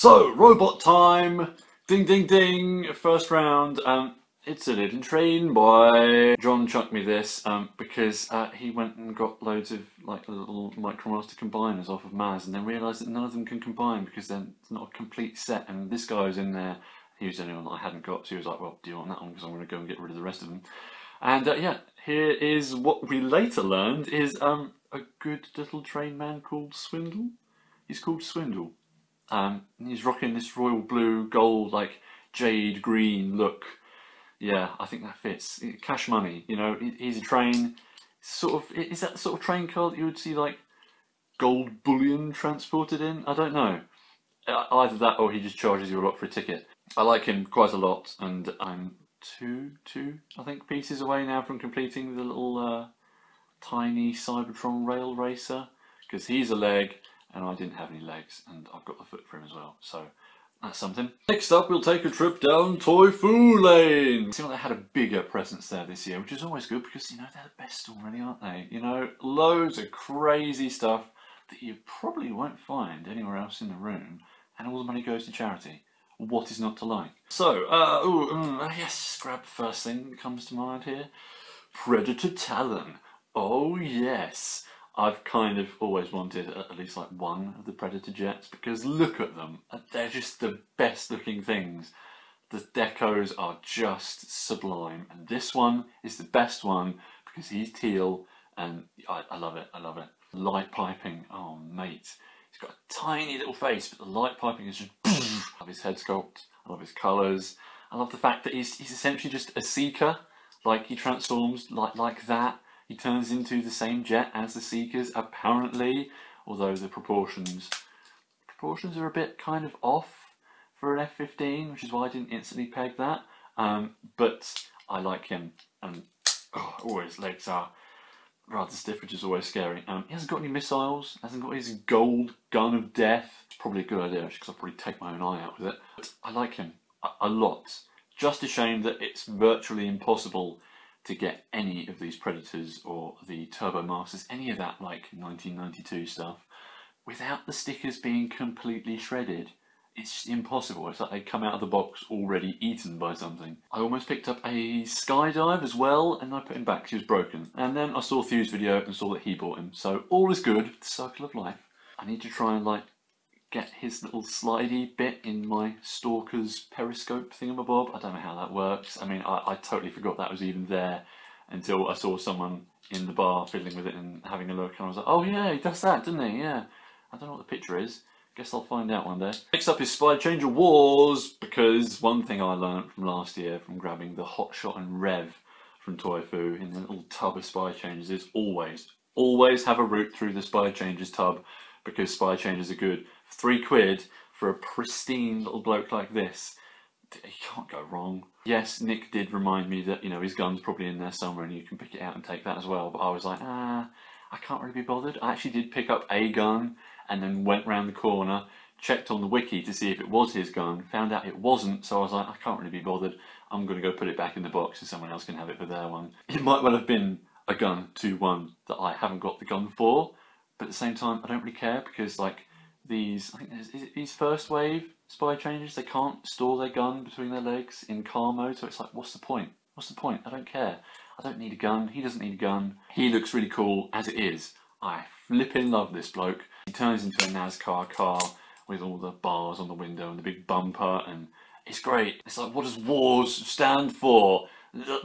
So, robot time! Ding ding ding! First round. It's a little train boy. John chucked me this because he went and got loads of like little Micromaster combiners off of Maz and then realised that none of them can combine because they're not a complete set. And this guy was in there, he was the only one that I hadn't got, so he was like, well, do you want that one? Because I'm going to go and get rid of the rest of them. And yeah, here is what we later learned is a good little train man called Swindle. He's called Swindle. He's rocking this royal blue, gold, like jade green look. Yeah, I think that fits. Cash money, you know. He's a train. Sort of, is that the sort of train car that you would see like gold bullion transported in? I don't know. Either that or he just charges you a lot for a ticket. I like him quite a lot, and I'm two, I think, pieces away now from completing the little tiny Cybertron rail racer, because he's a leg and I didn't have any legs, and I've got the foot for him as well, so that's something. Next up, we'll take a trip down Typhoon Lane. It seemed like they had a bigger presence there this year, which is always good because, you know, they're the best already, aren't they? You know, loads of crazy stuff that you probably won't find anywhere else in the room, and all the money goes to charity. What is not to like? So, yes, grab the first thing that comes to mind here. Predator Talon. Oh yes. I've kind of always wanted at least like one of the Predator jets because look at them. They're just the best looking things. The decos are just sublime, and this one is the best one because he's teal and I love it, I love it. Light piping, oh mate. He's got a tiny little face, but the light piping is just I love his head sculpt, I love his colours. I love the fact that he's essentially just a Seeker. Like he transforms like that. He turns into the same jet as the Seekers, apparently, although the proportions are a bit kind of off for an F-15, which is why I didn't instantly peg that. But I like him, and his legs are rather stiff, which is always scary. He hasn't got any missiles, hasn't got his gold gun of death. It's probably a good idea, actually, because I'll probably take my own eye out with it. But I like him a lot. Just a shame that it's virtually impossible to get any of these Predators or the Turbo Masters, any of that like 1992 stuff, without the stickers being completely shredded. It's just impossible. It's like they come out of the box already eaten by something. I almost picked up a Skydive as well, and I put him back because he was broken. And then I saw Thew's video and saw that he bought him. So all is good, the circle of life. I need to try and like get his little slidey bit in my Stalker's periscope thingamabob. I don't know how that works. I mean, I totally forgot that was even there until I saw someone in the bar fiddling with it and having a look, and I was like, oh yeah, he does that, doesn't he? Yeah. I don't know what the picture is. Guess I'll find out one day. Next up is Spy Changer Wars, because one thing I learned from last year from grabbing the Hotshot and Rev from Toyfu in the little tub of Spy Changers is always have a route through the Spy Changers tub, because Spy Changers are good. £3 for a pristine little bloke like this, you can't go wrong. Yes, Nick did remind me that, you know, his gun's probably in there somewhere and you can pick it out and take that as well, but I was like, I can't really be bothered. I actually did pick up a gun and then went round the corner, checked on the wiki to see if it was his gun, found out it wasn't, so I was like, I can't really be bothered. I'm going to go put it back in the box so someone else can have it for their one. It might well have been a gun 2-1 that I haven't got the gun for, but at the same time, I don't really care because, like, these, I think these first wave Spy Changers, they can't store their gun between their legs in car mode, so it's like, what's the point? What's the point? I don't care. I don't need a gun. He doesn't need a gun. He looks really cool as it is. I flippin' love this bloke. He turns into a NASCAR car with all the bars on the window and the big bumper, and it's great. It's like, what does WARS stand for?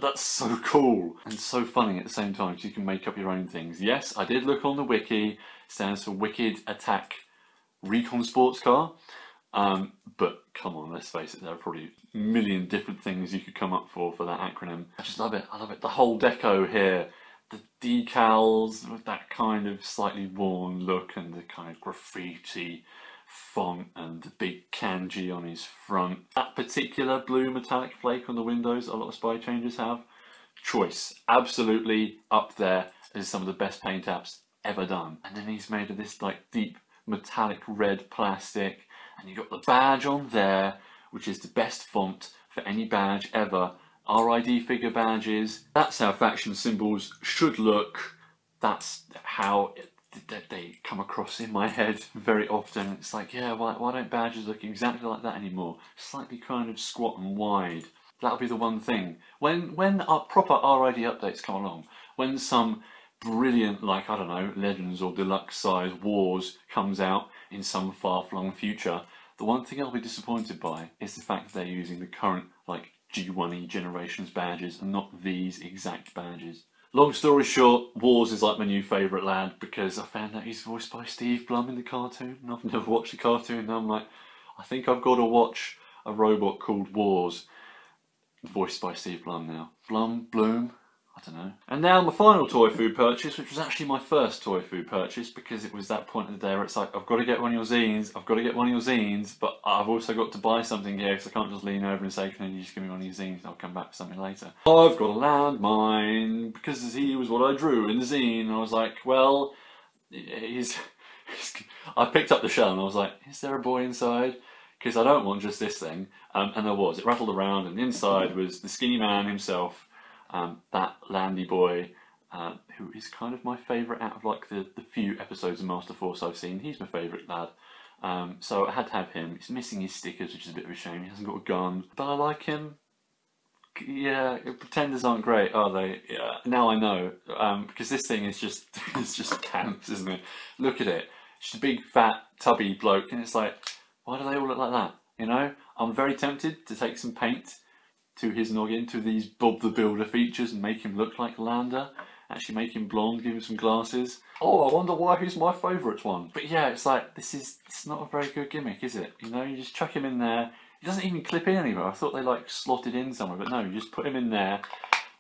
That's so cool and so funny at the same time, because you can make up your own things. Yes, I did look on the wiki. It stands for Wicked Attack Recon Sports Car, but come on, let's face it, there are probably a million different things you could come up for that acronym. I just love it, I love it. The whole deco here, the decals with that kind of slightly worn look and the kind of graffiti font and the big kanji on his front. That particular blue metallic flake on the windows a lot of Spy Changers have. Choice, absolutely up there as some of the best paint apps ever done. And then he's made of this like deep metallic red plastic, and you've got the badge on there, which is the best font for any badge ever. RID figure badges, that's how faction symbols should look. That's how they come across in my head very often. It's like, yeah, why don't badges look exactly like that anymore? Slightly kind of squat and wide. That'll be the one thing. When our proper RID updates come along, when some brilliant, like, I don't know, Legends or Deluxe size Wars comes out in some far-flung future, the one thing I'll be disappointed by is the fact that they're using the current, like, G1E generations badges and not these exact badges. Long story short, Wars is like my new favourite lad because I found out he's voiced by Steve Blum in the cartoon, and I've never watched the cartoon, and I'm like, I think I've got to watch a robot called Wars, voiced by Steve Blum now. Bloom? I don't know. And now my final toy food purchase, which was actually my first toy food purchase, because it was that point of the day where it's like, I've got to get one of your zines, but I've also got to buy something here, because I can't just lean over and say, can you just give me one of your zines and I'll come back for something later. I've got a landmine, because he was what I drew in the zine, and I was like, well, I picked up the shell and I was like, is there a boy inside? Because I don't want just this thing, and there was. It rattled around, and inside was the skinny man himself, that Landy boy, who is kind of my favourite out of like the few episodes of Master Force I've seen. He's my favourite lad, so I had to have him. He's missing his stickers, which is a bit of a shame. He hasn't got a gun, but I like him. Yeah, pretenders aren't great, are they? Yeah, now I know, because this thing is just it's just pants, isn't it? Look at it. It's just a big fat tubby bloke, and it's like, why do they all look like that? You know, I'm very tempted to take some paint to his noggin, to these Bob the Builder features, and make him look like Lander. Actually make him blonde, give him some glasses. Oh, I wonder why he's my favourite one. But yeah, it's like, it's not a very good gimmick, is it? You know, you just chuck him in there. He doesn't even clip in anywhere. I thought they like slotted in somewhere, but no, you just put him in there,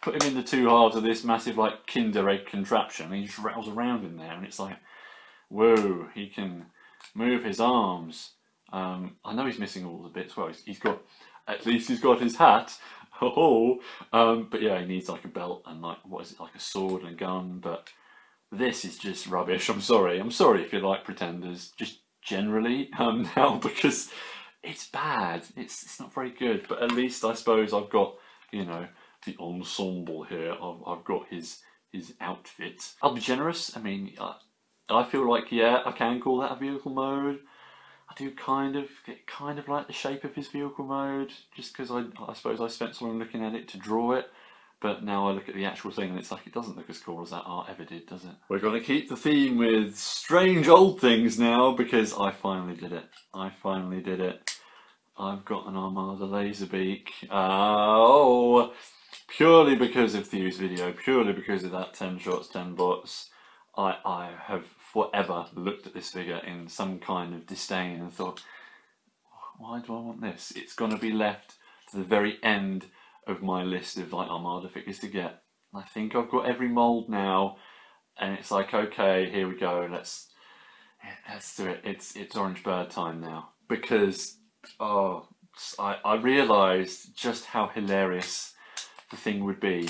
put him in the two halves of this massive like Kinder Egg contraption, and he just rattles around in there, and it's like, whoa, he can move his arms. I know he's missing all the bits. Well, he's got, at least he's got his hat. Oh, but yeah, he needs like a belt and like, what is it, like a sword and a gun. But this is just rubbish. I'm sorry if you like Pretenders, just generally now, because it's bad. It's not very good. But at least I suppose I've got, you know, the ensemble here. I've got his outfit. I'll be generous. I mean, I feel like, yeah, I can call that a vehicle mode. I do kind of like the shape of his vehicle mode, just because I suppose I spent so long looking at it to draw it, but now I look at the actual thing and it's like, it doesn't look as cool as that art ever did, does it? We're going to keep the theme with strange old things now, because I finally did it. I've got an Narmada Laserbeak. Oh, purely because of Thew's video, purely because of that 10 shots, 10 bots, I have forever looked at this figure in some kind of disdain and thought, why do I want this? It's going to be left to the very end of my list of like Armada figures to get. I think I've got every mould now, and it's like, okay, here we go, let's do it. It's Orange Bird time now, because I realised just how hilarious the thing would be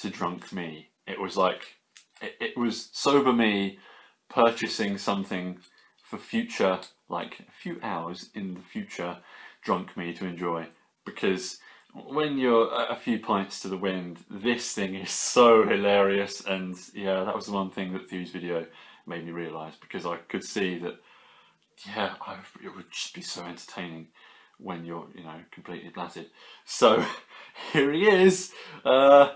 to drunk me. It was like, it was sober me purchasing something for future, like a few hours in the future, drunk me to enjoy. Because when you're a few pints to the wind, this thing is so hilarious. And yeah, that was the one thing that Thew's video made me realise, because I could see that, yeah, it would just be so entertaining when you're, you know, completely blasted. So here he is,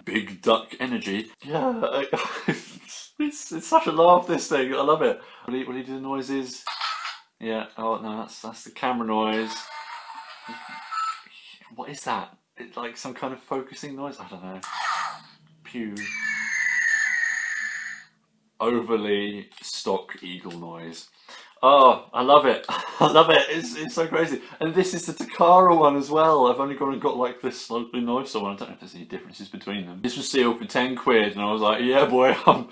big duck energy. Yeah, it's such a laugh, this thing. I love it. Will he do the noises? Yeah. Oh no, that's the camera noise. What is that? It's like some kind of focusing noise. I don't know. Pew. Overly stock eagle noise. Oh, I love it. I love it. It's so crazy. And this is the Takara one as well. I've only gone and got like this slightly nicer one. I don't know if there's any differences between them. This was sealed for 10 quid, and I was like, yeah, boy, I'm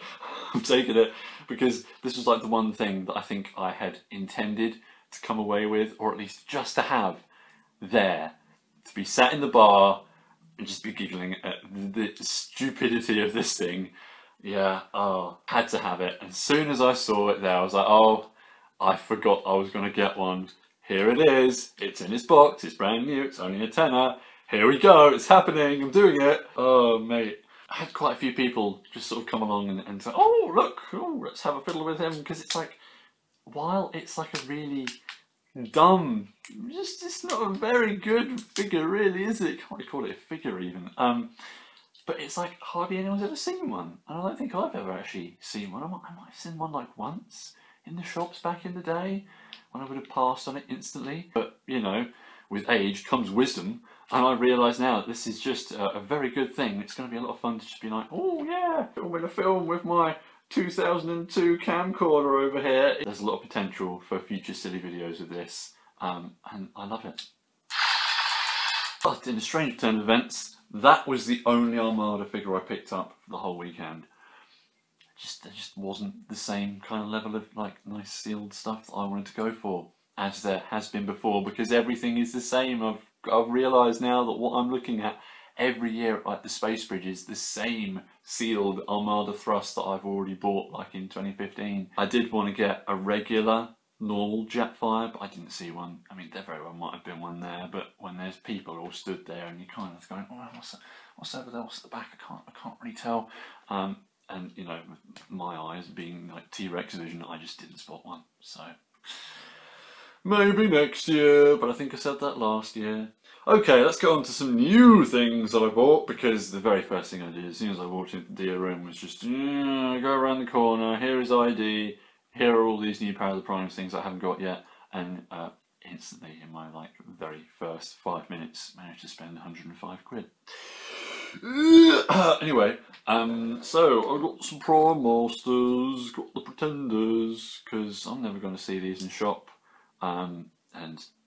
taking it. Because this was like the one thing that I think I had intended to come away with, or at least just to have there. To be sat in the bar and just be giggling at the stupidity of this thing. Yeah, oh, had to have it. As soon as I saw it there, I was like, oh, I forgot I was going to get one. Here it is. It's in its box. It's brand new. It's only a tenner. Here we go. It's happening. I'm doing it. Oh, mate. I had quite a few people just sort of come along and say, oh look, oh, let's have a fiddle with him, because it's like, while it's like a really dumb, just it's not a very good figure really, is it? Can't really call it a figure even. But it's like hardly anyone's ever seen one, and I don't think I've ever actually seen one. I might have seen one like once in the shops back in the day when I would have passed on it instantly. But you know, with age comes wisdom, and I realise now that this is just a very good thing. It's going to be a lot of fun to just be like, oh yeah, I'm going to film with my 2002 camcorder over here. There's a lot of potential for future silly videos of this, and I love it. But in a strange turn of events, that was the only Armada figure I picked up for the whole weekend. There just wasn't the same kind of level of like nice sealed stuff that I wanted to go for, as there has been before, because everything is the same. I've realised now that what I'm looking at every year at like the Space Bridge is the same sealed Armada thrust that I've already bought like in 2015. I did want to get a regular normal Jetfire, but I didn't see one. I mean, there very well might have been one there, but when there's people all stood there and you're kind of going, oh, what's over there, what's at the back, I can't really tell. And you know, with my eyes being like T-Rex vision, I just didn't spot one. So maybe next year, but I think I said that last year. Okay, let's go on to some new things that I bought, because the very first thing I did as soon as I walked into the room was just, go around the corner, here is ID, here are all these new Power of the Primes things I haven't got yet, and instantly in my like very first 5 minutes managed to spend 105 quid. Anyway, so I got some Prime Masters, got the Pretenders, because I'm never going to see these in shop, and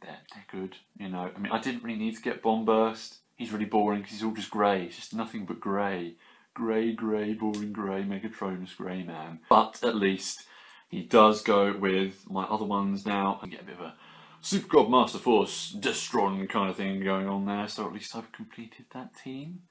they're good, you know. I mean, I didn't really need to get Bombburst. He's really boring because he's all just grey. It's just nothing but grey. Grey, boring grey, Megatronus grey man. But at least he does go with my other ones now. I get a bit of a Super God Master Force Destron kind of thing going on there, so at least I've completed that team.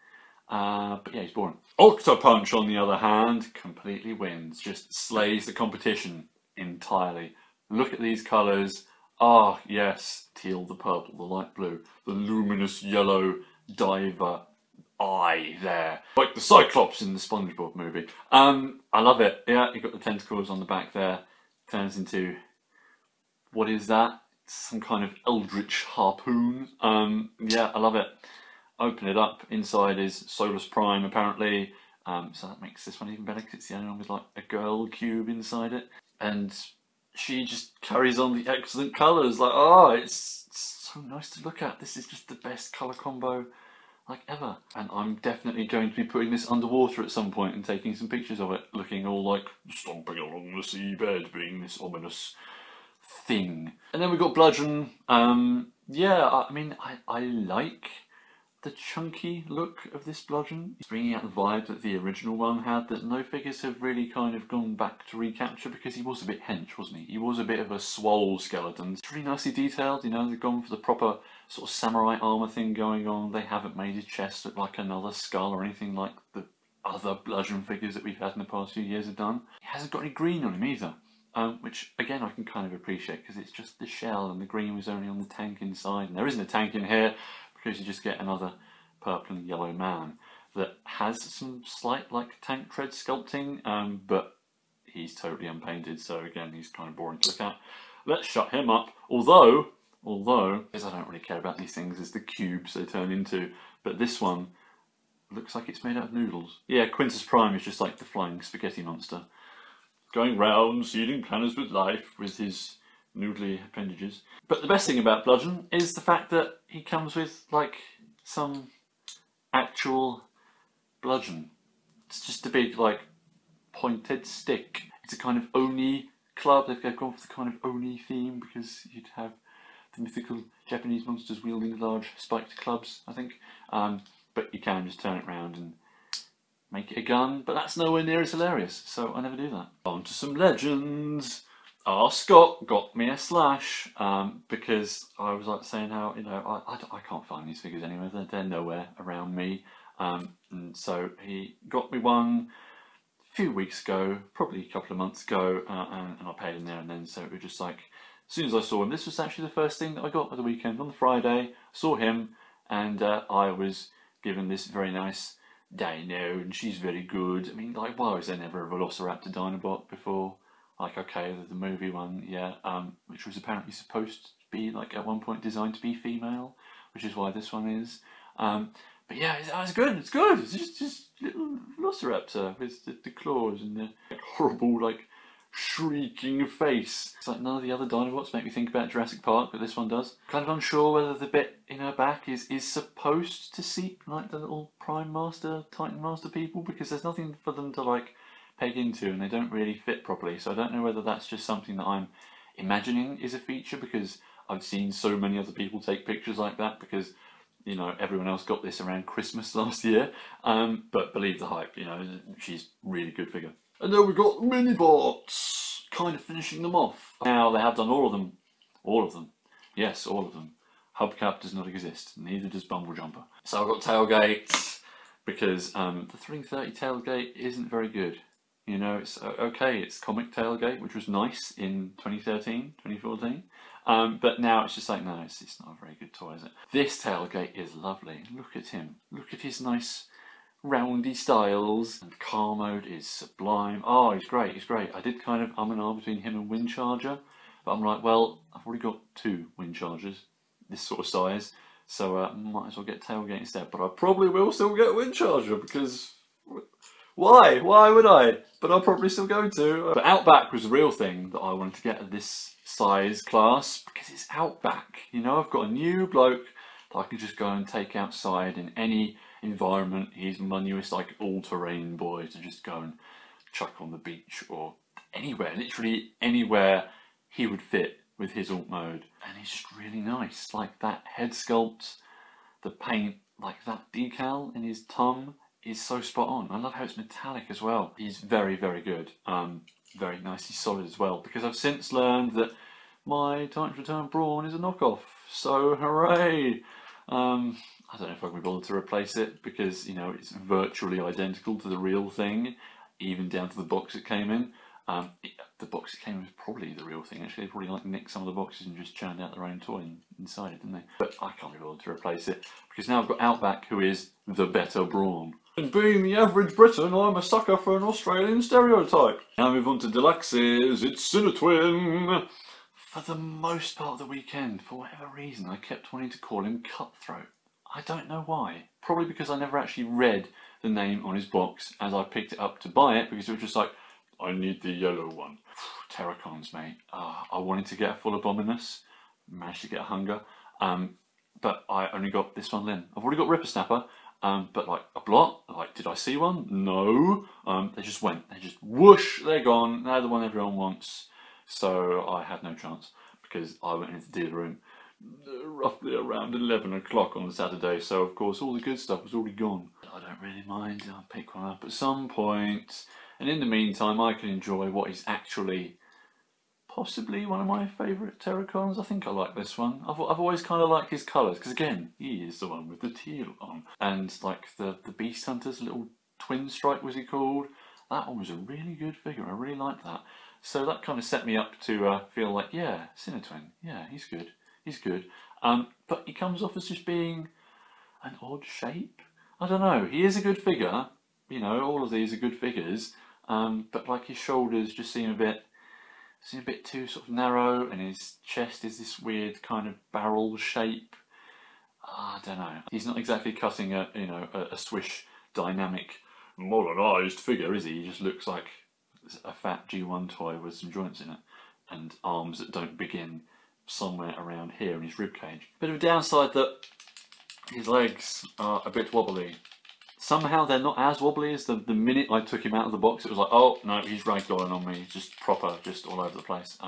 But yeah, he's boring. Octopunch, on the other hand, completely wins. Just slays the competition entirely. Look at these colours. Ah, yes, teal, the purple, the light blue, the luminous yellow diver eye there. Like the Cyclops in the SpongeBob movie. I love it. Yeah, you've got the tentacles on the back there. Turns into, what is that? Some kind of eldritch harpoon. Yeah, I love it. Open it up. Inside is Solus Prime, apparently. So that makes this one even better because it's the only one with like a girl cube inside it. And she just carries on the excellent colours. Like, oh, it's so nice to look at. This is just the best colour combo like ever. And I'm definitely going to be putting this underwater at some point and taking some pictures of it, looking all like stomping along the seabed, being this ominous thing. And then we've got Bludgeon. Yeah, I mean, I like the chunky look of this Bludgeon. It's bringing out the vibe that the original one had, that no figures have really kind of gone back to recapture, because he was a bit hench, wasn't he? He was a bit of a swole skeleton. It's really nicely detailed, you know, they've gone for the proper sort of samurai armour thing going on. They haven't made his chest look like another skull or anything like the other Bludgeon figures that we've had in the past few years have done. He hasn't got any green on him either. Which again I can kind of appreciate, because it's just the shell and the green was only on the tank inside, and there isn't a tank in here, because you just get another purple and yellow man that has some slight like tank tread sculpting, but he's totally unpainted, so again he's kind of boring to look at. Let's shut him up, although because I don't really care about these things as the cubes they turn into, but this one looks like it's made out of noodles. Yeah, Quintus Prime is just like the flying spaghetti monster, going round, seeding planets with life with his noodly appendages. But the best thing about Bludgeon is the fact that he comes with like some actual bludgeon. It's just a big like pointed stick. It's a kind of Oni club. They've gone for the kind of Oni theme, because you'd have the mythical Japanese monsters wielding large spiked clubs, I think. But you can just turn it around and make it a gun, but that's nowhere near as hilarious, so I never do that. On to some legends. Scott got me a Slash, because I was like saying how, you know, I can't find these figures anywhere, they're nowhere around me, and so he got me one a few weeks ago, probably a couple of months ago, and I paid him there and then, so it was just like, as soon as I saw him, this was actually the first thing that I got at the weekend. On the Friday, saw him, and I was given this very nice dino and she's very good. I mean, like, why was there never a Velociraptor Dinobot before? Like, okay, the movie one, yeah, which was apparently supposed to be, like, at one point designed to be female, which is why this one is. But yeah, it's good, it's good. It's just little Velociraptor with the claws and the horrible, like, shrieking face. It's like none of the other Dinobots make me think about Jurassic Park, but this one does. Kind of unsure whether the bit in her back is supposed to seep like the little Prime Master, Titan Master people, because there's nothing for them to like peg into and they don't really fit properly. So I don't know whether that's just something that I'm imagining is a feature because I've seen so many other people take pictures like that because, you know, everyone else got this around Christmas last year. But believe the hype, you know, she's really good figure. And then we've got the mini-bots, kind of finishing them off. Now, they have done all of them. All of them. Yes, all of them. Hubcap does not exist, neither does Bumble Jumper. So I've got tailgates, because the 330 tailgate isn't very good. You know, it's okay, it's comic tailgate, which was nice in 2013, 2014. But now it's just like, no, it's not a very good toy, is it? This tailgate is lovely. Look at him. Look at his nice roundy styles, and car mode is sublime. Oh, he's great, he's great. I did kind of and ah between him and Windcharger, but I'm like, well, I've already got two Windchargers this sort of size, so might as well get tailgate instead. But I probably will still get Windcharger because why would I? But I'll probably still go to. But Outback was the real thing that I wanted to get at this size class because it's Outback. You know, I've got a new bloke that I can just go and take outside in any environment. He's my newest like all-terrain boy to just go and chuck on the beach or anywhere, literally anywhere he would fit with his alt mode. And he's just really nice, like that head sculpt, the paint, like that decal in his tongue is so spot on. I love how it's metallic as well. He's very, very good. Very nicely solid as well, because I've since learned that my Titans Return Brawn is a knockoff, so hooray! I don't know if I can be bothered to replace it because, you know, it's virtually identical to the real thing, even down to the box it came in. The box it came in was probably the real thing, actually. They probably like nicked some of the boxes and just churned out their own toy inside it, didn't they? But I can't be bothered to replace it because now I've got Outback, who is the better Brawn. And being the average Briton, I'm a sucker for an Australian stereotype. Now move on to deluxes, it's Cinetwin. For the most part of the weekend, for whatever reason, I kept wanting to call him Cutthroat. I don't know why. Probably because I never actually read the name on his box as I picked it up to buy it, because it was just like, I need the yellow one. Terracons, mate. I wanted to get a full Abominus, managed to get a Hunger, but I only got this one then. I've already got Ripper Snapper, but like a blot, like did I see one? No. They just went, they just whoosh, they're gone. They're the one everyone wants. So I had no chance because I went into the dealer room roughly around 11 o'clock on the Saturday, so of course all the good stuff was already gone. I don't really mind, I'll pick one up at some point, and in the meantime I can enjoy what is actually possibly one of my favourite Terracons. I think I like this one. I've always kind of liked his colours, because again, he is the one with the teal on. And like the Beast Hunter's little twin stripe, was he called? That one was a really good figure, I really liked that. So that kind of set me up to feel like, yeah, Cinetwin, yeah, he's good. He's good, but he comes off as just being an odd shape. I don't know, he is a good figure, you know, all of these are good figures, but like his shoulders just seem a bit too sort of narrow, and his chest is this weird kind of barrel shape. I don't know, he's not exactly cutting a, you know, a Swish dynamic modernised figure, is he? He just looks like a fat G1 toy with some joints in it, and arms that don't begin somewhere around here in his ribcage. Bit of a downside that his legs are a bit wobbly. Somehow they're not as wobbly as the minute I took him out of the box. It was like, oh no, he's ragdolling on me, just proper, just all over the place.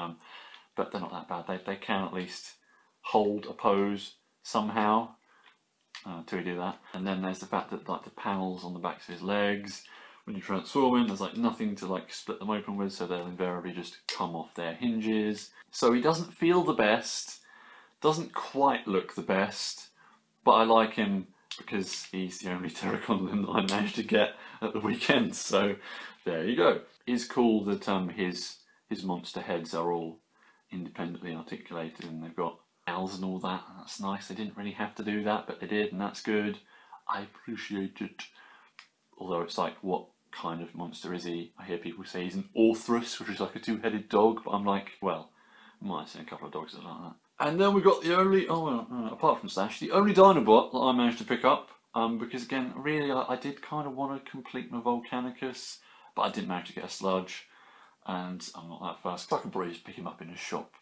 But they're not that bad. They can at least hold a pose somehow till we do that. And then there's the fact that like the panels on the backs of his legs, when you transform him, there's like nothing to like split them open with, so they'll invariably just come off their hinges. So he doesn't feel the best, doesn't quite look the best, but I like him because he's the only Terracon that I managed to get at the weekend. So there you go. It's cool that his monster heads are all independently articulated and they've got owls and all that. That's nice. They didn't really have to do that, but they did, and that's good. I appreciate it. although it's like, what kind of monster is he? I hear people say he's an Orthrus, which is like a two-headed dog, but I'm like, well, I might have seen a couple of dogs that are like that. And then we got the only, apart from Slash, the only Dinobot that I managed to pick up, because again, really, I did kind of want to complete my Volcanicus, but I didn't manage to get a Sludge, and I'm not that fast. I could probably just pick him up in a shop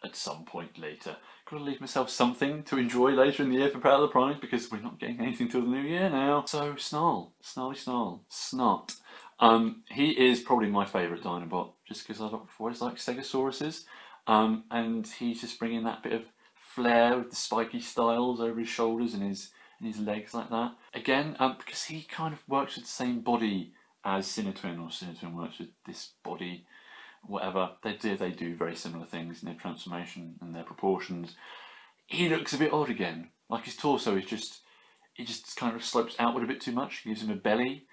at some point later. Got to leave myself something to enjoy later in the year for Power of the Primes, because we're not getting anything till the new year now. So Snarl, Snart. He is probably my favourite Dinobot, just because I've always liked Stegosauruses. And he's just bringing that bit of flair with the spiky styles over his shoulders and his legs like that. Again, because he kind of works with the same body as Sinotwin, or Sinotwin works with this body, whatever. They do very similar things in their transformation and their proportions. He looks a bit odd again. Like his torso is just, it just kind of slopes outward a bit too much. Gives him a belly.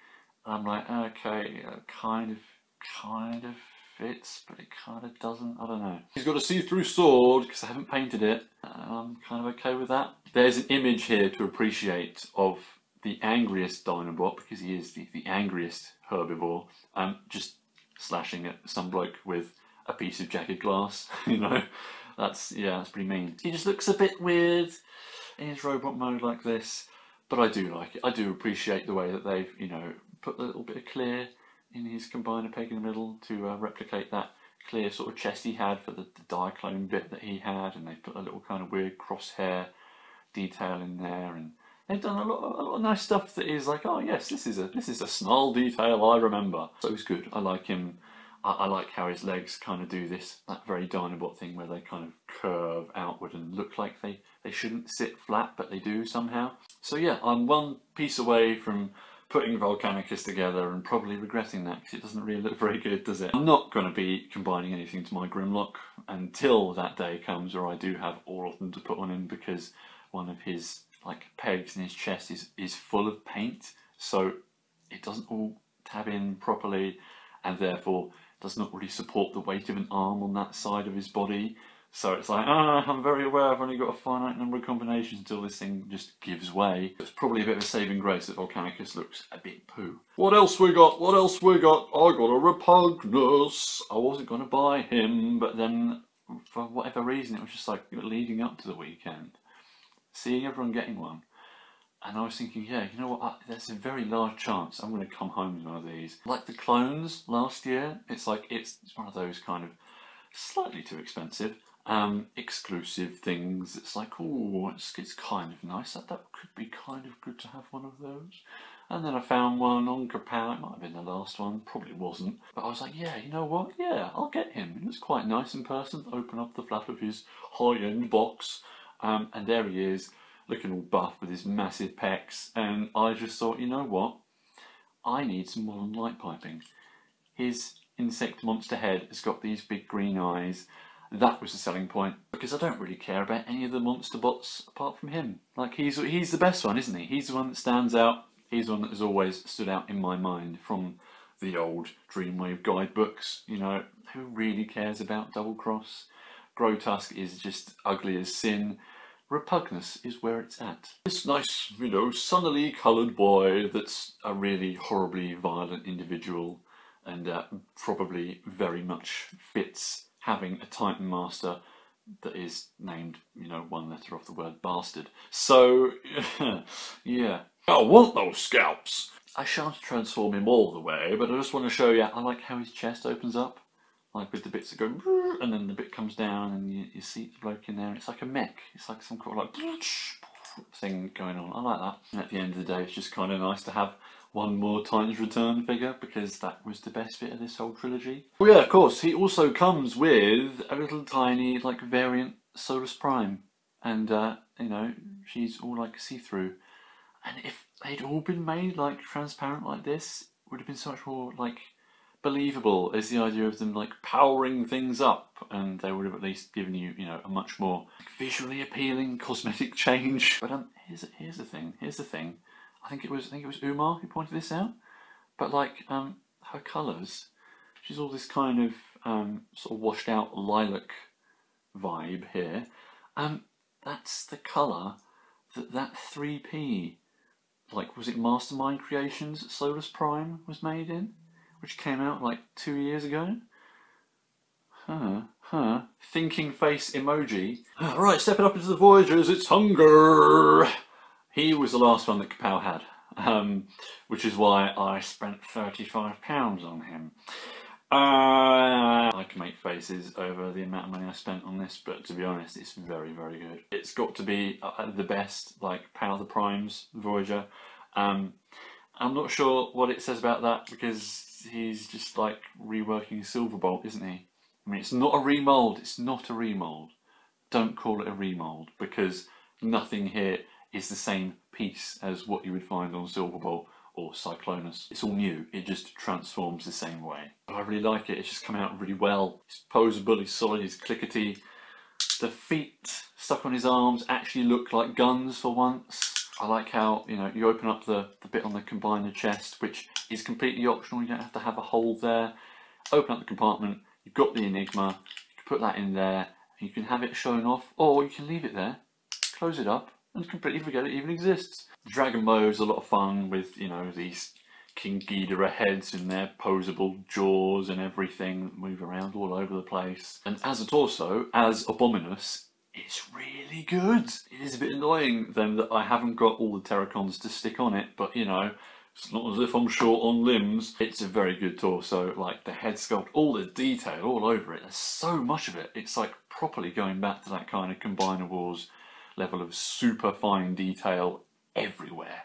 And I'm like, okay, kind of fits, but it kind of doesn't. I don't know. He's got a see-through sword because I haven't painted it. I'm kind of okay with that. There's an image here to appreciate of the angriest Dinobot, because he is the angriest herbivore, just slashing at some bloke with a piece of jagged glass. You know, that's pretty mean. He just looks a bit weird in his robot mode like this, but I do like it. I do appreciate the way that they've, you know, put a little bit of clear in his combiner peg in the middle to replicate that clear sort of chest he had for the diaclone bit that he had, and they put a little kind of weird crosshair detail in there, and they've done a lot of nice stuff that is like, oh yes, this is a Snarl detail I remember. So it's good. I like him. I like how his legs kind of do that very Dinobot thing where they kind of curve outward and look like they shouldn't sit flat, but they do somehow. So yeah, I'm one piece away from putting Volcanicus together and probably regretting that, because it doesn't really look very good, does it? I'm not going to be combining anything to my Grimlock until that day comes where I do have all of them to put on him, because one of his like pegs in his chest is full of paint, so it doesn't all tab in properly, and therefore does not really support the weight of an arm on that side of his body. So it's like, I'm very aware I've only got a finite number of combinations until this thing just gives way. It's probably a bit of a saving grace that Volcanicus looks a bit poo. What else we got? I got a Repugnus. I wasn't going to buy him, but then for whatever reason it was just like leading up to the weekend, seeing everyone getting one, and I was thinking, yeah, you know what, there's a very large chance I'm going to come home with one of these. Like the clones last year, it's like, it's one of those kind of slightly too expensive, exclusive things. It's like, oh, it's kind of nice. That could be kind of good to have one of those. And then I found one on Kapow. It might have been the last one, probably wasn't. But I was like, yeah, you know what? Yeah, I'll get him. It was quite nice in person. Open up the flap of his high-end box, and there he is, looking all buff with his massive pecs. And I just thought, you know what? I need some modern light piping. His insect monster head has got these big green eyes. That was the selling point, because I don't really care about any of the monster bots apart from him. Like, he's the best one, isn't he? He's the one that stands out. He's the one that has always stood out in my mind from the old Dreamwave guidebooks. You know, who really cares about Double Cross? Grotusk is just ugly as sin. Repugnus is where it's at. This nice, you know, sunnily coloured boy that's a really horribly violent individual, and probably very much fits having a Titan Master that is named, you know, one letter off the word bastard. So, yeah. I want those scalps! I shan't transform him all the way, but I just want to show you, I like how his chest opens up, like with the bits that go, and then the bit comes down and you see the bloke in there, and it's like a mech. It's like some kind of like thing going on. I like that. And at the end of the day, it's just kind of nice to have one more Titans Return figure, because that was the best bit of this whole trilogy. Oh yeah, of course, he also comes with a little tiny, like, variant Solus Prime. And, you know, she's all, like, see-through. And if they'd all been made, like, transparent like this, it would have been so much more, like, believable as the idea of them, like, powering things up. And they would have at least given you, you know, a much more visually appealing cosmetic change. But here's the thing. I think it was Umar who pointed this out, but like her colours, she's all this kind of sort of washed out lilac vibe here. That's the colour that 3P like, was it Mastermind Creations that Solus Prime was made in? Which came out like 2 years ago? Thinking face emoji. Right, stepping up into the Voyagers, it's Hunger! He was the last one that Kapow had, which is why I spent £35 on him. I can make faces over the amount of money I spent on this, but to be honest, it's very, very good. It's got to be the best, like, Power the Primes Voyager. I'm not sure what it says about that, because he's just, like, reworking Silverbolt, isn't he? I mean, it's not a remold, it's not a remold. Don't call it a remold, because nothing here is the same piece as what you would find on Silverbolt or Cyclonus. It's all new, it just transforms the same way. But I really like it, it's just come out really well. It's poseable, he's solid, he's clickety. The feet stuck on his arms actually look like guns for once. I like how, you know, you open up the bit on the combiner chest, which is completely optional, you don't have to have a hole there. Open up the compartment, you've got the Enigma, you can put that in there, and you can have it shown off, or you can leave it there, close it up, and completely forget it even exists. Dragon mode's a lot of fun with, you know, these King Ghidorah heads and their poseable jaws and everything that move around all over the place. And as a torso, as Abominus, it's really good. It is a bit annoying then that I haven't got all the Terracons to stick on it, but you know, it's not as if I'm short on limbs. It's a very good torso, like the head sculpt, all the detail all over it. There's so much of it. It's like properly going back to that kind of Combiner Wars level of super fine detail everywhere,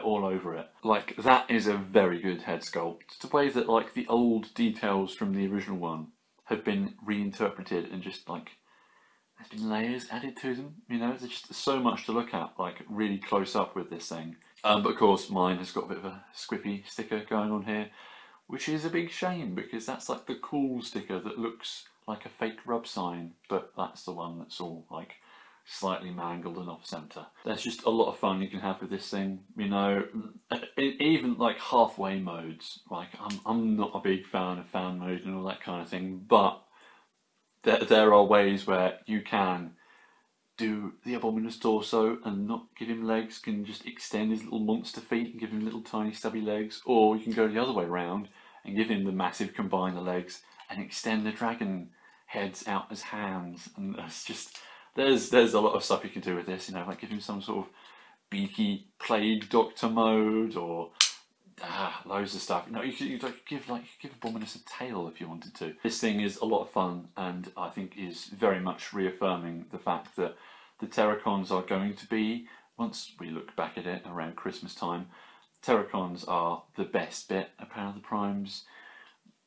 all over it. Like, that is a very good head sculpt. It's the way that, like, the old details from the original one have been reinterpreted and just, like, there's been layers added to them, you know? There's just so much to look at, like, really close up with this thing. But of course, mine has got a bit of a squiffy sticker going on here, which is a big shame, because that's, like, the cool sticker that looks like a fake rub sign, but that's the one that's all, like, slightly mangled and off centre. There's just a lot of fun you can have with this thing, you know, even like halfway modes. Like, I'm not a big fan of fan mode and all that kind of thing, but there are ways where you can do the Abominus torso and not give him legs, can just extend his little monster feet and give him little tiny stubby legs, or you can go the other way around and give him the massive combiner legs and extend the dragon heads out as hands. And that's just, there's a lot of stuff you can do with this, you know, like give him some sort of beaky plague doctor mode, or loads of stuff. You know, you could give Abominus a tail if you wanted to. This thing is a lot of fun, and I think is very much reaffirming the fact that the Terracons are going to be, once we look back at it around Christmas time, Terracons are the best bit of Power of the Primes,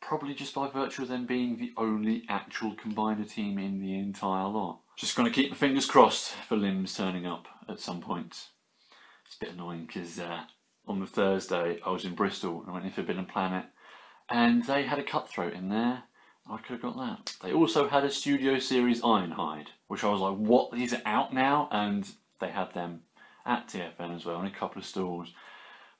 probably just by virtue of them being the only actual combiner team in the entire lot. Just going to keep my fingers crossed for limbs turning up at some point. It's a bit annoying because on the Thursday I was in Bristol and I went in Forbidden Planet, and they had a Cutthroat in there. I could have got that. They also had a Studio Series Ironhide, which I was like, what, these are out now? And they had them at TFN as well in a couple of stalls.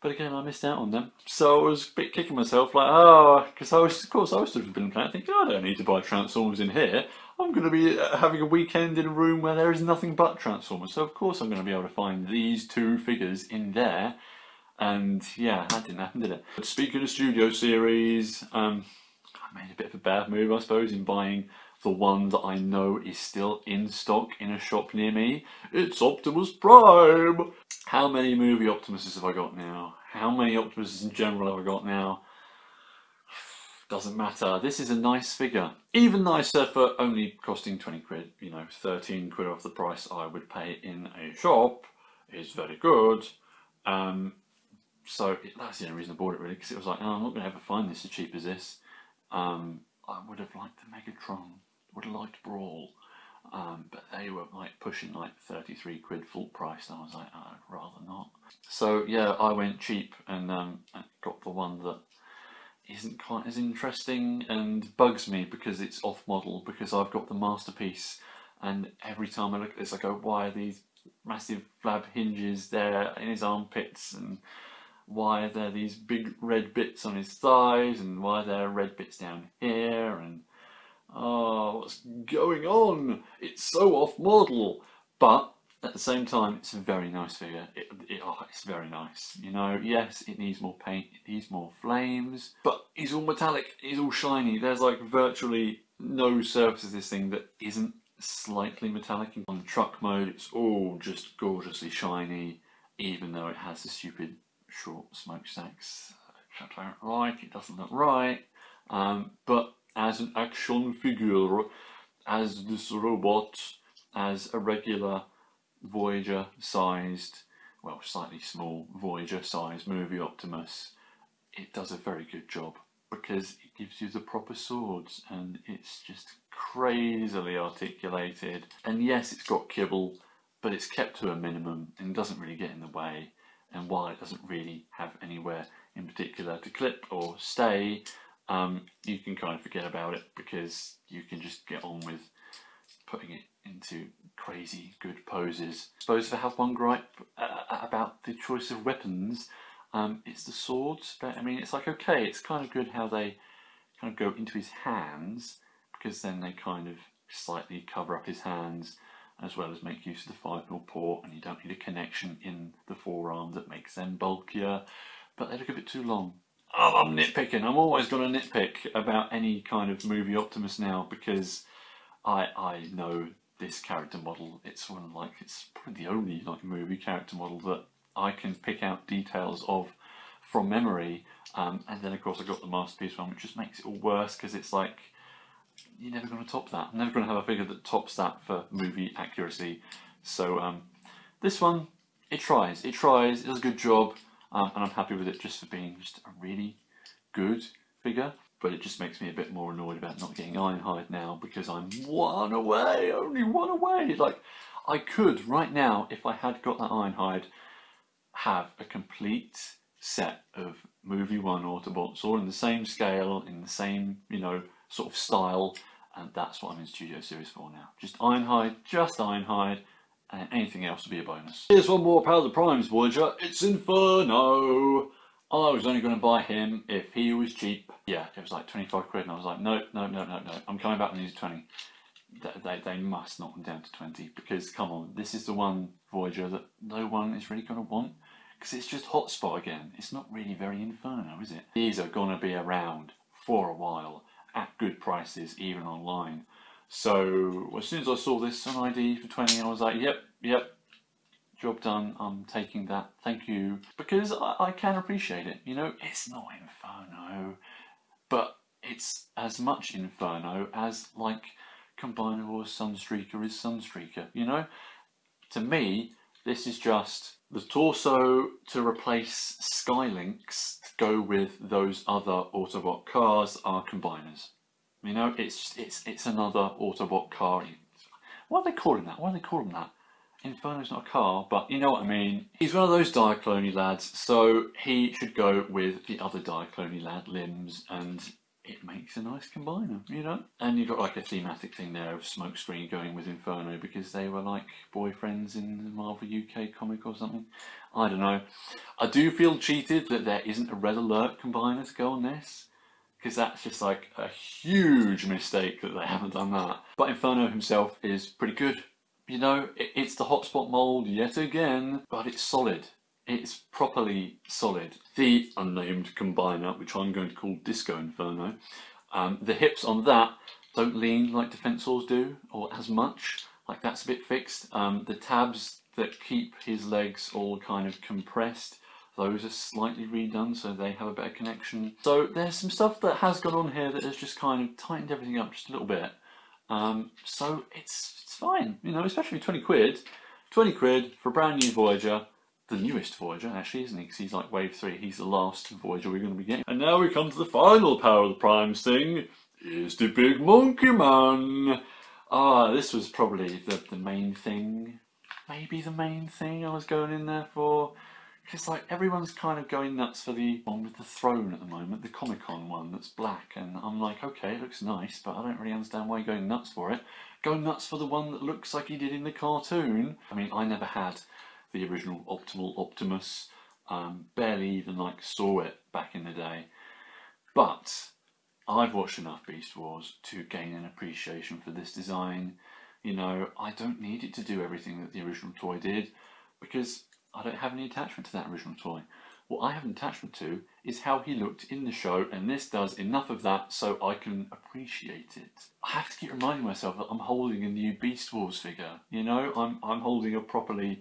But again, I missed out on them. So I was a bit kicking myself, like, oh, because I was stood in Forbidden Planet thinking, I don't need to buy Transformers in here. I'm going to be having a weekend in a room where there is nothing but Transformers. So of course I'm going to be able to find these two figures in there. And yeah, that didn't happen, did it? But speaking of Studio Series, I made a bit of a bad move, I suppose, in buying the one that I know is still in stock in a shop near me. It's Optimus Prime! How many movie Optimuses have I got now? How many Optimuses in general have I got now? Doesn't matter. This is a nice figure. Even nicer for only costing 20 quid. You know, 13 quid off the price I would pay in a shop is very good. So that's the only reason I bought it, really, because it was like, oh, I'm not going to ever find this as cheap as this. I would have liked the Megatron, would have liked Brawl, but they were like pushing like 33 quid full price, and I was like, oh, I'd rather not. So yeah, I went cheap and got the one that isn't quite as interesting and bugs me because it's off model, because I've got the Masterpiece, and every time I look at this I go, why are these massive flab hinges there in his armpits, and why are there these big red bits on his thighs, and why are there red bits down here, and oh, what's going on? It's so off model. But At the same time, it's a very nice figure. It's very nice. You know, yes, it needs more paint, it needs more flames, but he's all metallic, he's all shiny. There's like virtually no surface of this thing that isn't slightly metallic. On the truck mode, it's all just gorgeously shiny, even though it has the stupid short smokestacks, which I don't like. It doesn't look right. But as an action figure, as this robot, as a regular Voyager-sized, well, slightly small Voyager-sized movie Optimus, it does a very good job because it gives you the proper swords and it's just crazily articulated. And yes, it's got kibble, but it's kept to a minimum and doesn't really get in the way. And while it doesn't really have anywhere in particular to clip or stay, you can kind of forget about it because you can just get on with putting it into crazy good poses. I suppose if I have one gripe about the choice of weapons, it's the swords. But I mean, it's like, okay, it's kind of good how they kind of go into his hands, because then they kind of slightly cover up his hands, as well as make use of the 5mm port, and you don't need a connection in the forearm that makes them bulkier, but they look a bit too long. Oh, I'm nitpicking. I'm always going to nitpick about any kind of movie Optimus now, because I know this character model. It's probably the only like movie character model that I can pick out details of from memory. And then of course I got the Masterpiece one, which just makes it all worse because it's like, you're never going to top that. I'm never going to have a figure that tops that for movie accuracy. So this one, it tries, it does a good job, and I'm happy with it just for being just a really good figure. But it just makes me a bit more annoyed about not getting Ironhide now, because I'm one away, only one away. Like, I could, right now, if I had got that Ironhide, have a complete set of Movie 1 Autobots, all in the same scale, in the same, you know, sort of style, and that's what I'm in Studio Series for now. Just Ironhide, and anything else would be a bonus. Here's one more Power of the Primes Voyager. It's Inferno! I was only going to buy him if he was cheap. Yeah, it was like 25 quid, and I was like, no, I'm coming back when he's 20. They must knock them down to 20, because come on, this is the one Voyager that no one is really going to want, because it's just Hotspot again. It's not really very Inferno, is it? These are going to be around for a while at good prices, even online. So as soon as I saw this on ID for 20, I was like, yep. Job done, I'm taking that, thank you. Because I can appreciate it, you know, it's not Inferno, but it's as much Inferno as like Combiner or Sunstreaker is Sunstreaker, you know? To me, this is just the torso to replace Skylinks to go with those other Autobot cars are Combiners. You know, it's another Autobot car. What are they calling that? Why are they calling that? Inferno's not a car, but you know what I mean. He's one of those Diaclone lads, so he should go with the other Diaclone lad limbs, and it makes a nice combiner, you know? And you've got like a thematic thing there of Smokescreen going with Inferno because they were like boyfriends in the Marvel UK comic or something. I don't know. I do feel cheated that there isn't a Red Alert combiner to go on this, because that's just like a huge mistake that they haven't done that. But Inferno himself is pretty good. You know, it's the Hotspot mould yet again, but it's solid. It's properly solid. The unnamed combiner, which I'm going to call Disco Inferno, the hips on that don't lean like Defensors do, or as much. Like, that's a bit fixed. The tabs that keep his legs all kind of compressed, those are slightly redone so they have a better connection. So there's some stuff that has gone on here that has just kind of tightened everything up just a little bit. So it's fine, you know, especially 20 quid. 20 quid for a brand new Voyager, the newest Voyager actually, isn't he? Because he's like Wave 3, he's the last Voyager we're going to be getting. And now we come to the final Power of the Primes thing, is the Big Monkey Man. This was probably the main thing, maybe the main thing I was going in there for. Because like everyone's kind of going nuts for the one with the throne at the moment, the Comic-Con one that's black, and I'm like, okay, it looks nice, but I don't really understand why you're going nuts for it. Go nuts for the one that looks like he did in the cartoon. I mean, I never had the original Optimus, barely even like saw it back in the day. But I've watched enough Beast Wars to gain an appreciation for this design. You know, I don't need it to do everything that the original toy did because I don't have any attachment to that original toy. What I have an attachment to is how he looked in the show, and this does enough of that so I can appreciate it. I have to keep reminding myself that I'm holding a new Beast Wars figure. You know, I'm holding a properly,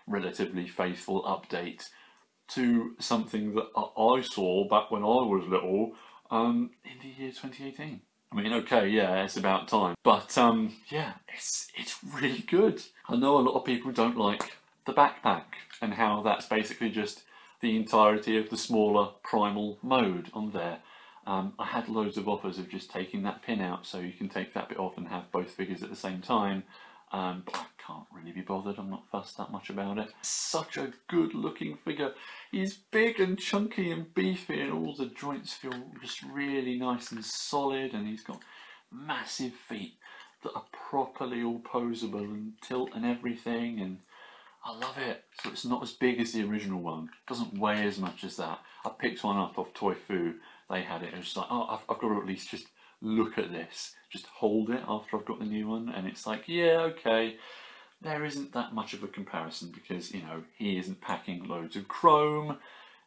relatively faithful update to something that I saw back when I was little in the year 2018. I mean, okay, yeah, it's about time. But yeah, it's really good. I know a lot of people don't like the backpack and how that's basically just the entirety of the smaller primal mode on there. I had loads of offers of just taking that pin out so you can take that bit off and have both figures at the same time. But I can't really be bothered, I'm not fussed that much about it. Such a good looking figure. He's big and chunky and beefy and all the joints feel just really nice and solid, and he's got massive feet that are properly all posable and tilt and everything, and I love it. So it's not as big as the original one, it doesn't weigh as much as that. I picked one up off Toy Foo, they had it, it was like, oh, I've got to at least just look at this, just hold it after I've got the new one, and it's like, yeah, okay, there isn't that much of a comparison because, you know, he isn't packing loads of chrome,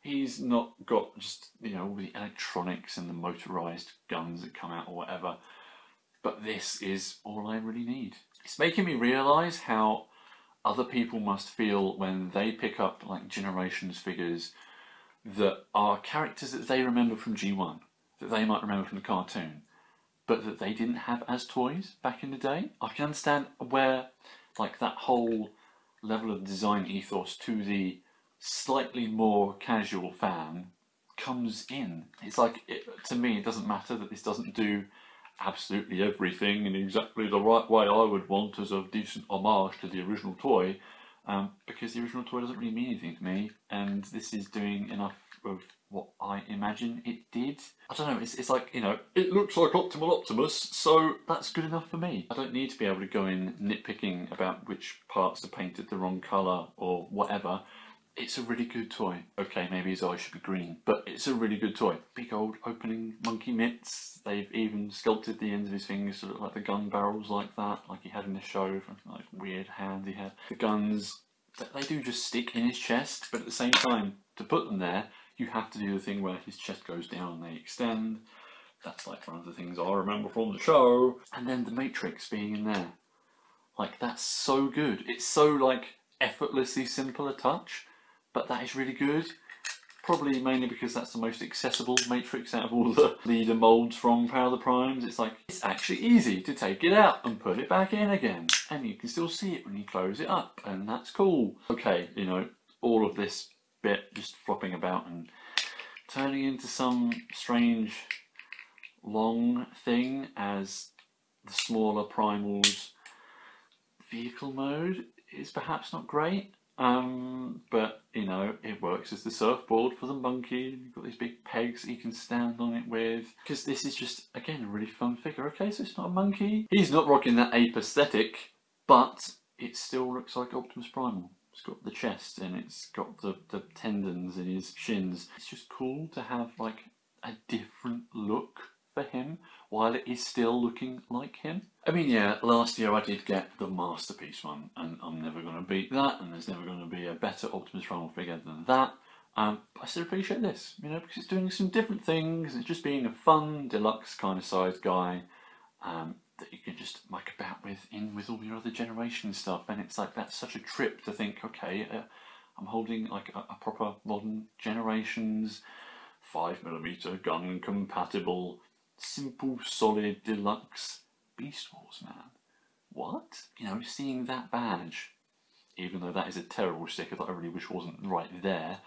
he's not got just, you know, all the electronics and the motorised guns that come out or whatever, but this is all I really need. It's making me realise how other people must feel when they pick up like Generations figures that are characters that they remember from G1, that they might remember from the cartoon, but that they didn't have as toys back in the day. I can understand where like that whole level of design ethos to the slightly more casual fan comes in. It's like, to me, it doesn't matter that this doesn't do absolutely everything in exactly the right way I would want as a decent homage to the original toy, because the original toy doesn't really mean anything to me, and this is doing enough of what I imagine it did. I don't know, it's like, you know, it looks like Optimal Optimus, so that's good enough for me. I don't need to be able to go in nitpicking about which parts are painted the wrong colour or whatever. It's a really good toy. Okay, maybe his eyes should be green, but it's a really good toy. Big old opening monkey mitts. They've even sculpted the ends of his fingers to look like the gun barrels like that, like he had in the show, like weird hands he had. The guns, they do just stick in his chest, but at the same time, to put them there, you have to do the thing where his chest goes down and they extend. That's like one of the things I remember from the show. And then the Matrix being in there. Like, that's so good. It's so, like, effortlessly simple a touch, but that is really good. Probably mainly because that's the most accessible Matrix out of all the leader molds from Power of the Primes. It's like, it's actually easy to take it out and put it back in again. And you can still see it when you close it up, and that's cool. Okay, you know, all of this bit just flopping about and turning into some strange long thing as the smaller primals vehicle mode is perhaps not great, but you know, it works as the surfboard for the monkey. You've got these big pegs that you can stand on it with, because this is just, again, a really fun figure. Okay, so it's not a monkey, he's not rocking that ape aesthetic, but it still looks like Optimus Primal. It's got the chest and it's got the tendons in his shins. It's just cool to have like a different look for him while it is still looking like him. I mean, yeah, last year I did get the Masterpiece one, and I'm never going to beat that, and there's never going to be a better Optimus Primal figure than that. I still appreciate this, you know, because it's doing some different things. It's just being a fun, deluxe kind of sized guy that you can just muck about with all your other generation stuff, and it's like, that's such a trip to think, okay, I'm holding like a proper modern Generations 5mm gun compatible, simple, solid, deluxe Beast Wars, man. What? You know, seeing that badge, even though that is a terrible sticker that I really wish wasn't right there,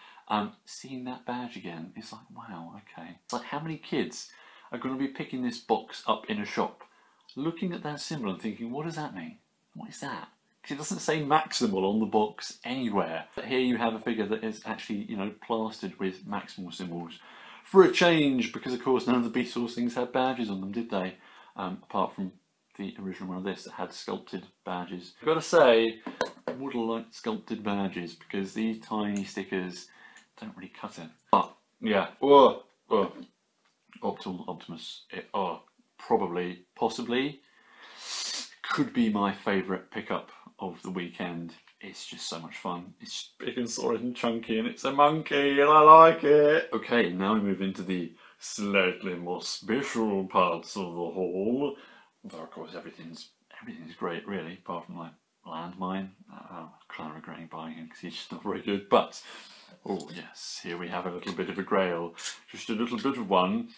seeing that badge again is like, wow, okay. It's like, how many kids are going to be picking this box up in a shop, looking at that symbol and thinking, what does that mean? What is that? Because it doesn't say Maximal on the box anywhere. But here you have a figure that is actually, you know, plastered with Maximal symbols for a change, because of course none of the Beast Wars things had badges on them, did they? Apart from the original one of this that had sculpted badges. I've got to say, I would have liked sculpted badges, because these tiny stickers don't really cut it. But yeah, Optimus, probably, possibly, could be my favourite pickup of the weekend. It's just so much fun. It's big and solid and chunky, and it's a monkey, and I like it. Okay, now we move into the slightly more special parts of the haul. Though of course everything's great, really, apart from my landmine. I'm kind of regretting buying him because he's just not very good. But oh yes, here we have a little bit of a grail, just a little bit of one.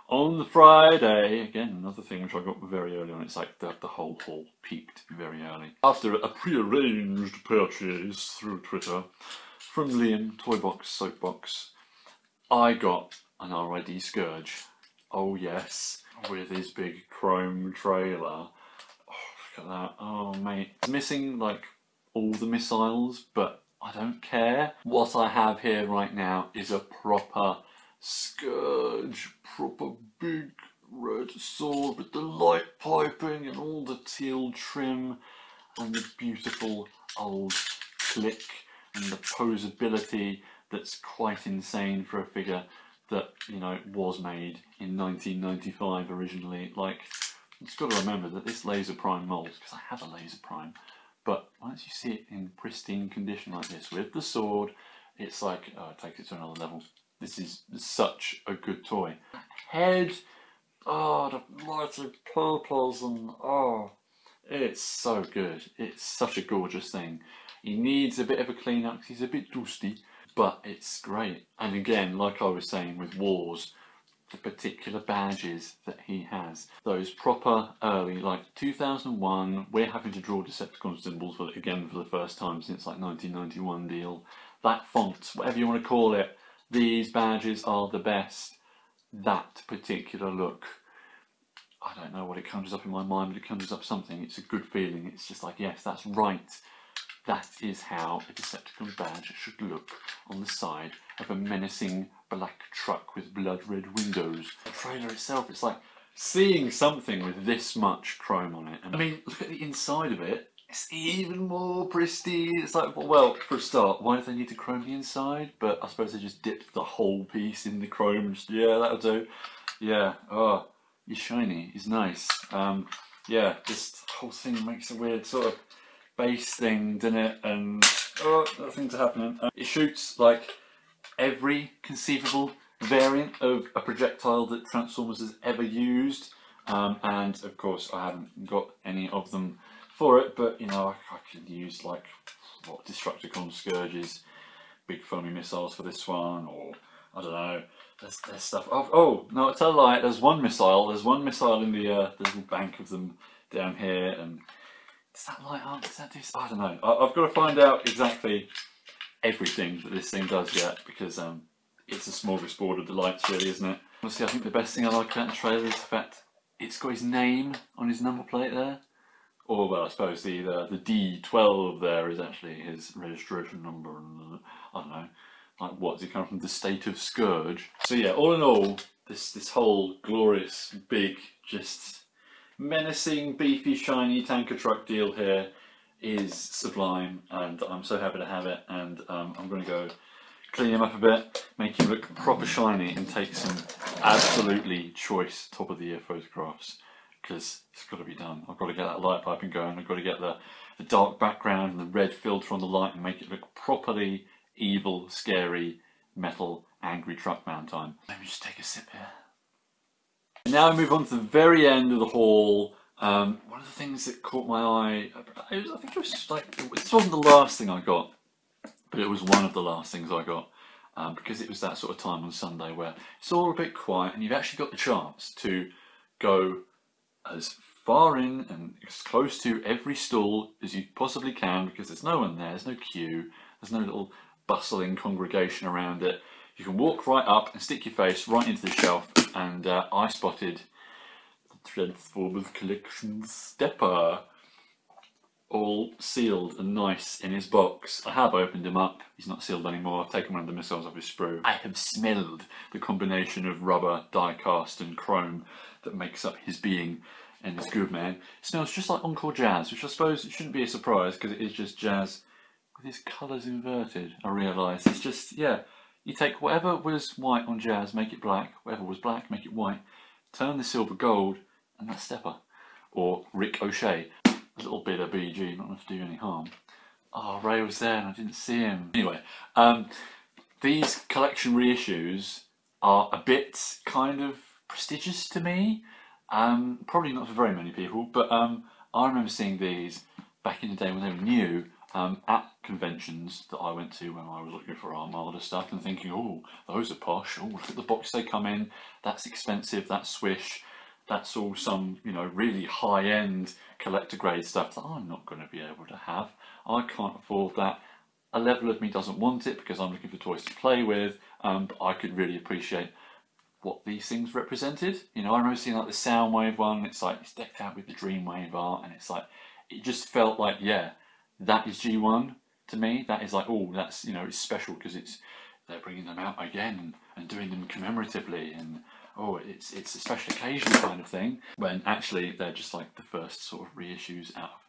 On the Friday, again, another thing which I got very early on, it's like the whole haul peaked very early. After a pre-arranged purchase through Twitter from Liam, Toybox, Soapbox, I got an RID Scourge. Oh yes, with his big chrome trailer. Oh, look at that. Oh mate, it's missing like all the missiles, but I don't care. What I have here right now is a proper Scourge, proper big red sword with the light piping and all the teal trim and the beautiful old click and the posability that's quite insane for a figure that, you know, was made in 1995 originally. Like, you've got to remember that this Laser Prime mould, because I have a Laser Prime, but once you see it in pristine condition like this with the sword, it's like, oh, it takes it to another level. This is such a good toy. Head, oh, the lighted purples, and oh, it's so good. It's such a gorgeous thing. He needs a bit of a clean up because he's a bit dusty, but it's great. And again, like I was saying with Wars, the particular badges that he has, those proper early, like 2001, we're having to draw Decepticon symbols for the first time since like 1991 deal. That font, whatever you want to call it, these badges are the best. That particular look, I don't know what it conjures up in my mind, but it conjures up something. It's a good feeling. It's just like, yes, that's right. That is how a Decepticon badge should look on the side of a menacing black truck with blood red windows. The trailer itself, it's like seeing something with this much chrome on it. And I mean, look at the inside of it. It's even more pristine. It's like, well, for a start, why do they need to chrome the inside? But I suppose they just dipped the whole piece in the chrome. And just, yeah, that'll do. Yeah, oh, it's shiny. It's nice. Yeah, this whole thing makes a weird sort of base thing, doesn't it? And oh, things are happening. It shoots like every conceivable variant of a projectile that Transformers has ever used. And of course, I haven't got any of them for it, but you know, I could use like what Destructicon Scourges, big foamy missiles for this one, or I don't know. There's stuff. Oh no, I tell a lie. There's one missile. There's one missile in the little bank of them down here, and does that light up? Does that do? I don't know. I've got to find out exactly everything that this thing does yet, because it's a smorgasbord of delights, really, isn't it? Honestly, I think the best thing I like about the trailer is the fact it's got his name on his number plate there. Or, well, I suppose the D12 there is actually his registration number, and I don't know, like what, does he come from the state of Scourge? So yeah, all in all, this whole glorious, big, just menacing, beefy, shiny tanker truck deal here is sublime, and I'm so happy to have it, and I'm going to go clean him up a bit, make him look proper shiny, and take some absolutely choice top of the ear photographs. Because it's got to be done. I've got to get that light piping going. I've got to get the dark background and the red filter on the light and make it look properly evil, scary, metal, angry truck man time. Let me just take a sip here. And now I move on to the very end of the haul. One of the things that caught my eye, I think it was like, this wasn't the last thing I got, but it was one of the last things I got. Because it was that sort of time on Sunday where it's all a bit quiet and you've actually got the chance to go as far in and as close to every stall as you possibly can, because there's no one there, there's no queue, there's no little bustling congregation around it. You can walk right up and stick your face right into the shelf, and I spotted the Transformers Collection Stepper, all sealed and nice in his box. I have opened him up, he's not sealed anymore, I've taken one of the missiles off his sprue. I have smelled the combination of rubber, die cast and chrome that makes up his being, and it's good, man. It smells just like Encore Jazz, which I suppose it shouldn't be a surprise because it is just jazz with his colours inverted. I realise it's just, yeah, you take whatever was white on Jazz, make it black, whatever was black, make it white, turn the silver gold, and that's Stepper, or Rick O'Shea. a little bit of BG, not enough to do any harm. Oh, Ray was there and I didn't see him. Anyway, these collection reissues are a bit kind of prestigious to me. Probably not for very many people, but I remember seeing these back in the day when they were new at conventions that I went to when I was looking for Armada stuff and thinking, oh, those are posh. Oh, look at the box they come in. That's expensive. That's swish. That's all some, you know, really high-end collector grade stuff that I'm not going to be able to have. I can't afford that. A level of me doesn't want it because I'm looking for toys to play with, but I could really appreciate what these things represented. You know, I remember seeing like the Soundwave one, it's like, it's decked out with the Dreamwave art, and it's like, it just felt like, yeah, that is G1 to me. That is like, oh, that's, you know, it's special because they're bringing them out again and doing them commemoratively, and oh, it's a special occasion kind of thing, when actually they're just like the first sort of reissues out of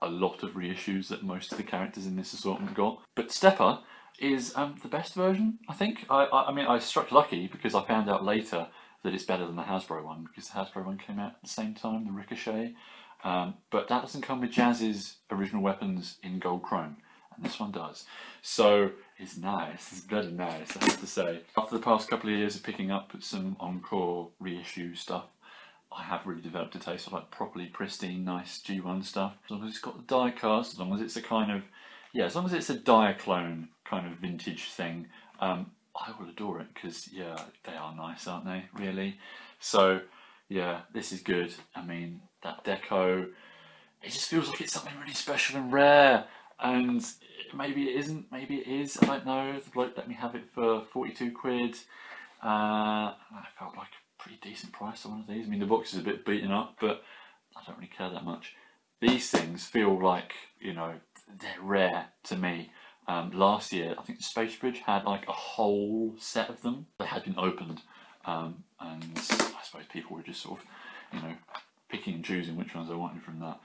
a lot of reissues that most of the characters in this assortment got. But Stepper is the best version, I think. I mean, I struck lucky because I found out later that it's better than the Hasbro one, because the Hasbro one came out at the same time, the Ricochet. But that doesn't come with Jazz's original weapons in gold chrome, and this one does. So it's nice, it's bloody nice, I have to say. After the past couple of years of picking up some Encore reissue stuff, I have really developed a taste for like properly pristine, nice G1 stuff. As long as it's got the die cast, as long as it's a kind of, yeah, as long as it's a Diaclone kind of vintage thing, I will adore it, because yeah, they are nice, aren't they, really? So yeah, this is good. I mean, that deco, it just feels like it's something really special and rare, and maybe it isn't, maybe it is, I don't know. The bloke let me have it for 42 quid. I felt like a pretty decent price for one of these. I mean, the box is a bit beaten up, but I don't really care that much. These things feel like, you know, they're rare to me. Last year, I think the Space Bridge had like a whole set of them. They had been opened, and I suppose people were just sort of, you know, picking and choosing which ones they wanted from that.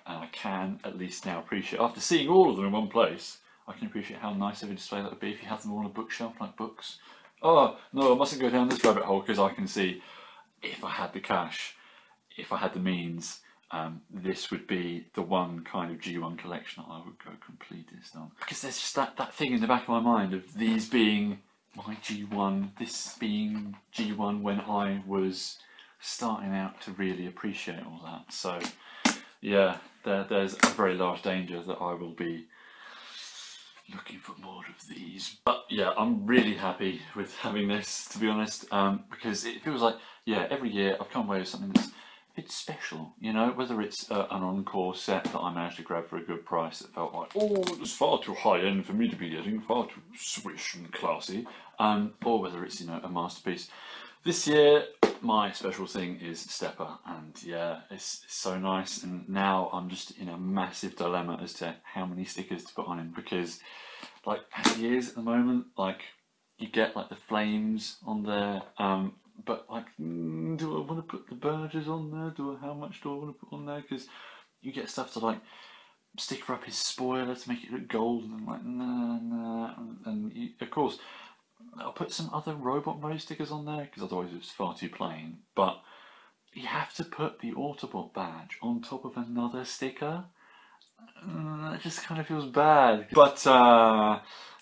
And I can at least now appreciate, after seeing all of them in one place, I can appreciate how nice of a display that would be if you had them all on a bookshelf like books. Oh, no, I mustn't go down this rabbit hole, because I can see, if I had the cash, if I had the means, this would be the one kind of G1 collection I would go completist on. Because there's just that thing in the back of my mind of these being my G1, this being G1 when I was starting out to really appreciate all that. So yeah, there's a very large danger that I will be looking for more of these. But yeah, I'm really happy with having this, to be honest, because it feels like, yeah, every year I've come away with something that's a bit special, you know, whether it's an Encore set that I managed to grab for a good price that felt like, oh, it was far too high end for me to be getting, far too swish and classy, or whether it's, you know, a masterpiece. This year, my special thing is Stepper, and yeah, it's so nice, and now I'm just in a massive dilemma as to how many stickers to put on him, because like as he is at the moment, like you get like the flames on there, but like, do I want to put the badges on there? How much do I want to put on there? Because you get stuff to like sticker up his spoiler to make it look gold, and I'm like, nah, and you, of course, I'll put some other robot mode stickers on there, because otherwise it's far too plain. But you have to put the Autobot badge on top of another sticker. It just kind of feels bad. But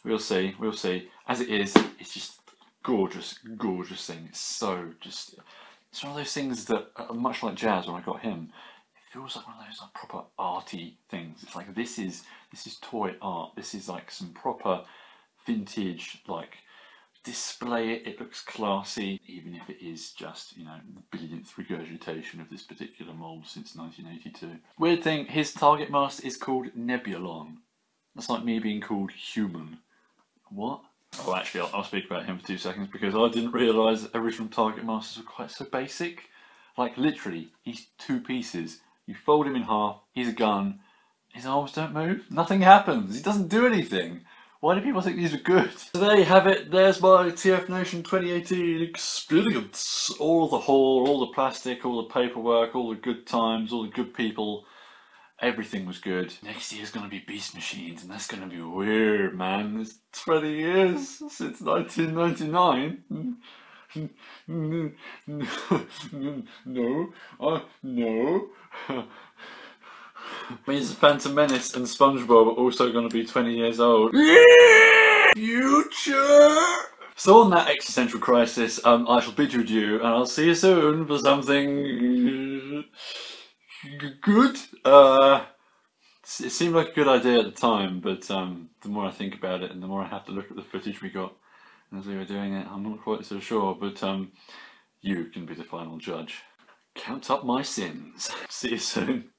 we'll see, we'll see. As it is, it's just gorgeous, gorgeous thing. It's so just, it's one of those things that, much like Jazz when I got him, it feels like one of those like proper arty things. It's like, this is toy art. This is like some proper vintage, like, display it, it looks classy, even if it is just, you know, the billionth regurgitation of this particular mould since 1982. Weird thing, his target master is called Nebulon. That's like me being called Human. What? Oh, actually, I'll speak about him for 2 seconds, because I didn't realise that original target masters were quite so basic. Like, literally, he's 2 pieces. You fold him in half, he's a gun, his arms don't move, nothing happens, he doesn't do anything. Why do people think these are good? So there you have it, there's my TFNation 2018 experience. All the haul, all the plastic, all the paperwork, all the good times, all the good people. Everything was good. Next year's gonna be Beast Machines, and that's gonna be weird, man. It's 20 years since 1999. No, no. Means the Phantom Menace and SpongeBob are also going to be 20 years old. Future! So on that existential crisis, I shall bid you adieu, and I'll see you soon for something good. It seemed like a good idea at the time, but the more I think about it and the more I have to look at the footage we got as we were doing it, I'm not quite so sure, but you can be the final judge. Count up my sins. See you soon.